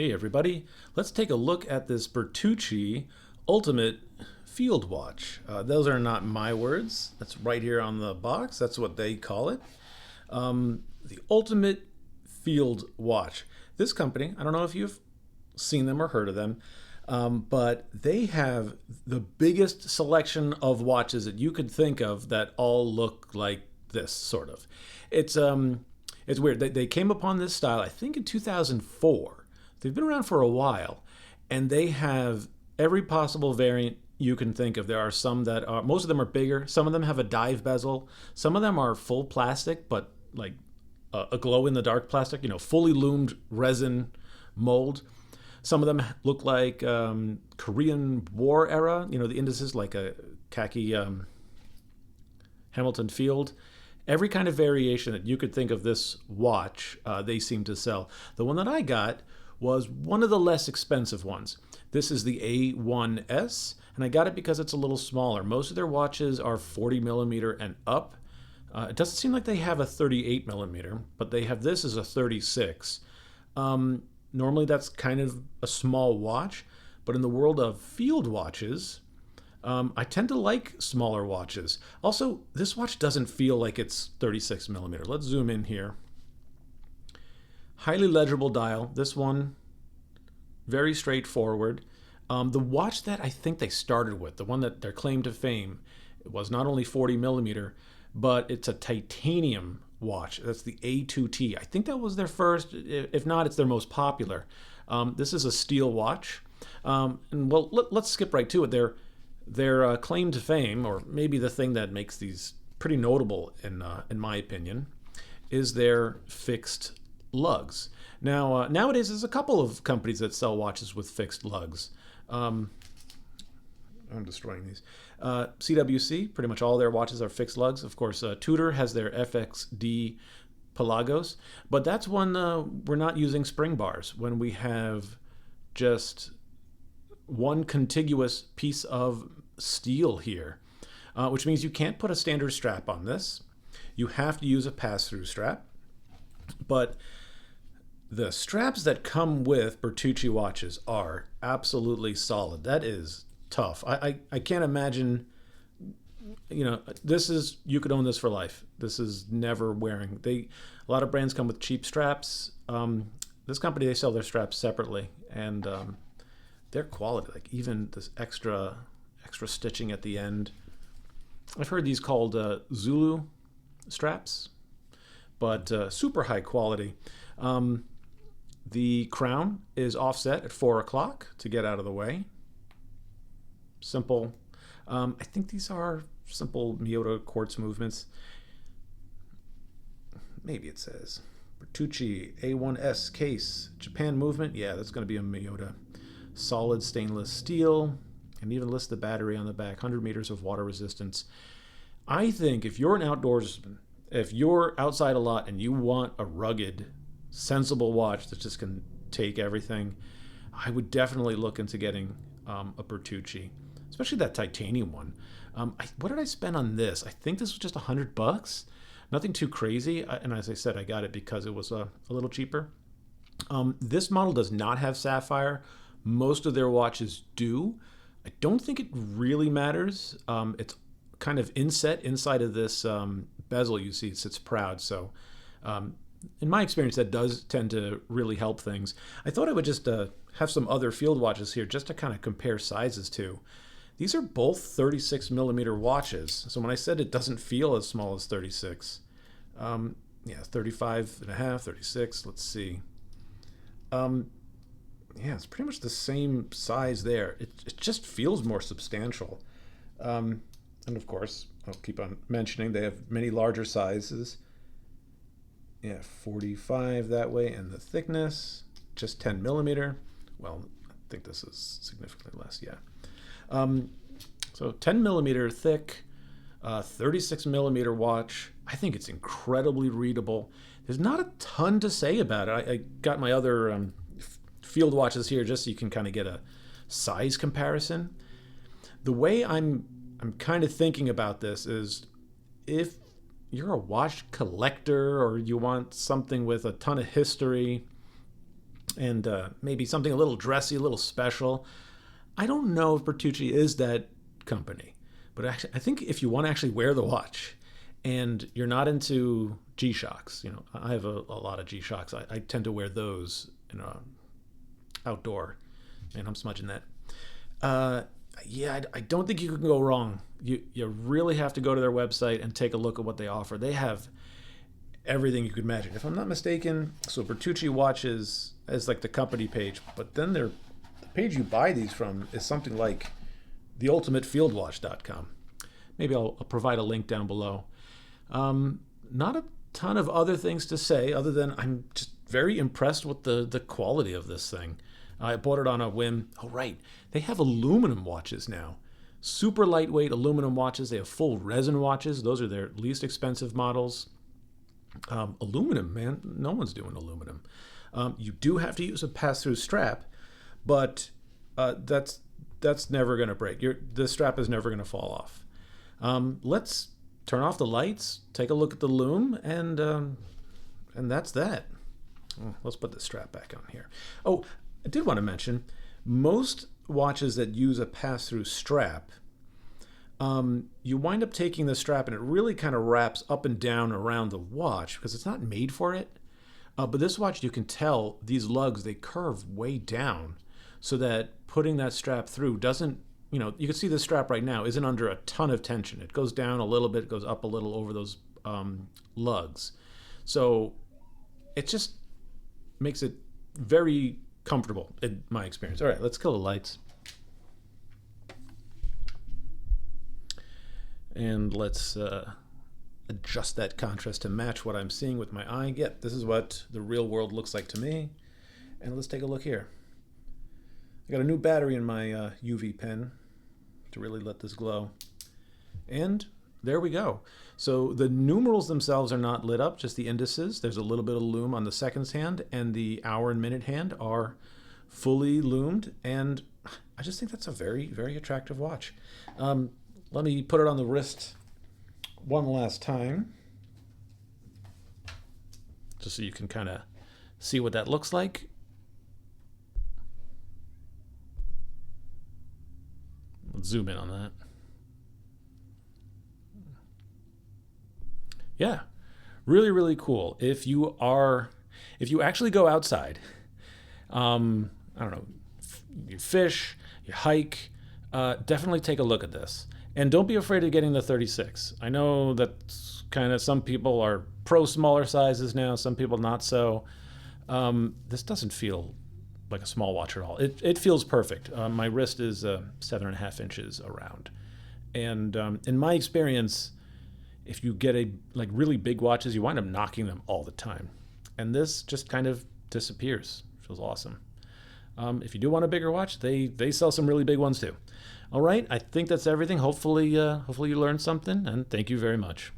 Hey everybody, let's take a look at this Bertucci Ultimate Field Watch. Those are not my words. That's right here on the box. That's what they call it. The Ultimate Field Watch. This company, I don't know if you've seen them or heard of them, but they have the biggest selection of watches that you could think of that all look like this, sort of. It's weird. They came upon this style, I think, in 2004. They've been around for a while, and they have every possible variant you can think of. There are some that are, most of them are bigger. Some of them have a dive bezel. Some of them are full plastic, but like a glow in the dark plastic, fully loomed resin mold. Some of them look like Korean War era, the indices like a khaki Hamilton Field. Every kind of variation that you could think of this watch, they seem to sell. The one that I got was one of the less expensive ones. This is the A1S, and I got it because it's a little smaller. Most of their watches are 40 millimeter and up. It doesn't seem like they have a 38 millimeter, but they have this as a 36. Normally that's kind of a small watch, but in the world of field watches, I tend to like smaller watches. Also, this watch doesn't feel like it's 36 millimeter. Let's zoom in here. Highly legible dial. This one, very straightforward. The watch that I think they started with, the one that their claim to fame, it was not only 40 millimeter, but it's a titanium watch. That's the A2T. I think that was their first. If not, it's their most popular. This is a steel watch. Let's skip right to it. Their claim to fame, or maybe the thing that makes these pretty notable in my opinion, is their fixed lugs. Now, nowadays, there's a couple of companies that sell watches with fixed lugs. I'm destroying these. CWC, pretty much all their watches are fixed lugs. Of course, Tudor has their FXD Pelagos, but that's when we're not using spring bars, when we have just one contiguous piece of steel here, which means you can't put a standard strap on this. You have to use a pass-through strap. But the straps that come with Bertucci watches are absolutely solid. That is tough. I can't imagine, this is, you could own this for life. This is never wearing. A lot of brands come with cheap straps. This company, they sell their straps separately, and they're quality. Like even this extra stitching at the end. I've heard these called Zulu straps, but super high quality. The crown is offset at 4 o'clock to get out of the way. Simple. I think these are simple Miyota quartz movements. Maybe it says Bertucci A1S case, Japan movement. Yeah, that's going to be a Miyota. Solid stainless steel, and even list the battery on the back. 100 meters of water resistance. I think if you're an outdoorsman, if you're outside a lot and you want a rugged, sensible watch that just can take everything, I would definitely look into getting a Bertucci, especially that titanium one. What did I spend on this? I think this was just $100. Nothing too crazy. And as I said, I got it because it was a little cheaper. This model does not have sapphire. Most of their watches do. I don't think it really matters. It's kind of inset inside of this bezel. You see it sits proud. So in my experience, that does tend to really help things. I thought I would just have some other field watches here just to kind of compare sizes to. These are both 36 millimeter watches. So when I said it doesn't feel as small as 36, 35 and a half, 36, let's see. It's pretty much the same size there. It just feels more substantial. And of course, I'll keep on mentioning, they have many larger sizes. 45 that way, and the thickness, just 10 millimeter. Well, I think this is significantly less, yeah. So 10 millimeter thick, 36 millimeter watch. I think it's incredibly readable. There's not a ton to say about it. I got my other field watches here just so you can kind of get a size comparison. The way I'm kind of thinking about this is, if you're a watch collector or you want something with a ton of history, and maybe something a little dressy, a little special. I don't know if Bertucci is that company, but actually, I think if you want to actually wear the watch and you're not into G-Shocks, I have a lot of G-Shocks. I tend to wear those outdoor, and I'm smudging that. Yeah, I don't think you can go wrong. You really have to go to their website and take a look at what they offer. They have everything you could imagine. If I'm not mistaken, so Bertucci watches as like the company page, but then the page you buy these from is something like theultimatefieldwatch.com. Maybe I'll provide a link down below. Not a ton of other things to say other than I'm just very impressed with the quality of this thing. I bought it on a whim. Oh, right. They have aluminum watches now. Super lightweight aluminum watches. They have full resin watches. Those are their least expensive models. Aluminum, man. No one's doing aluminum. You do have to use a pass-through strap, but that's never going to break. The strap is never going to fall off. Let's turn off the lights, take a look at the loom, and that's that. Let's put the strap back on here. Oh, I did want to mention, most watches that use a pass-through strap, you wind up taking the strap and it really kind of wraps up and down around the watch because it's not made for it. But this watch, you can tell these lugs, they curve way down so that putting that strap through doesn't, you can see the strap right now isn't under a ton of tension. It goes down a little bit, it goes up a little over those lugs. So it just makes it very comfortable in my experience. All right, let's kill the lights. And let's adjust that contrast to match what I'm seeing with my eye. Yep, this is what the real world looks like to me. And let's take a look here. I got a new battery in my UV pen to really let this glow. And there we go. So the numerals themselves are not lit up, just the indices. There's a little bit of lume on the seconds hand, and the hour and minute hand are fully loomed. And I just think that's a very, very attractive watch. Let me put it on the wrist one last time, just so you can kind of see what that looks like. Let's zoom in on that. Yeah, really, really cool. If you actually go outside, I don't know, you fish, you hike, definitely take a look at this. And don't be afraid of getting the 36. I know that kind of some people are pro smaller sizes now, some people not so. This doesn't feel like a small watch at all. It feels perfect. My wrist is 7.5 inches around. And in my experience, if you get really big watches, you wind up knocking them all the time. And this just kind of disappears. Feels awesome. If you do want a bigger watch, they sell some really big ones too. All right, I think that's everything. Hopefully you learned something, and thank you very much.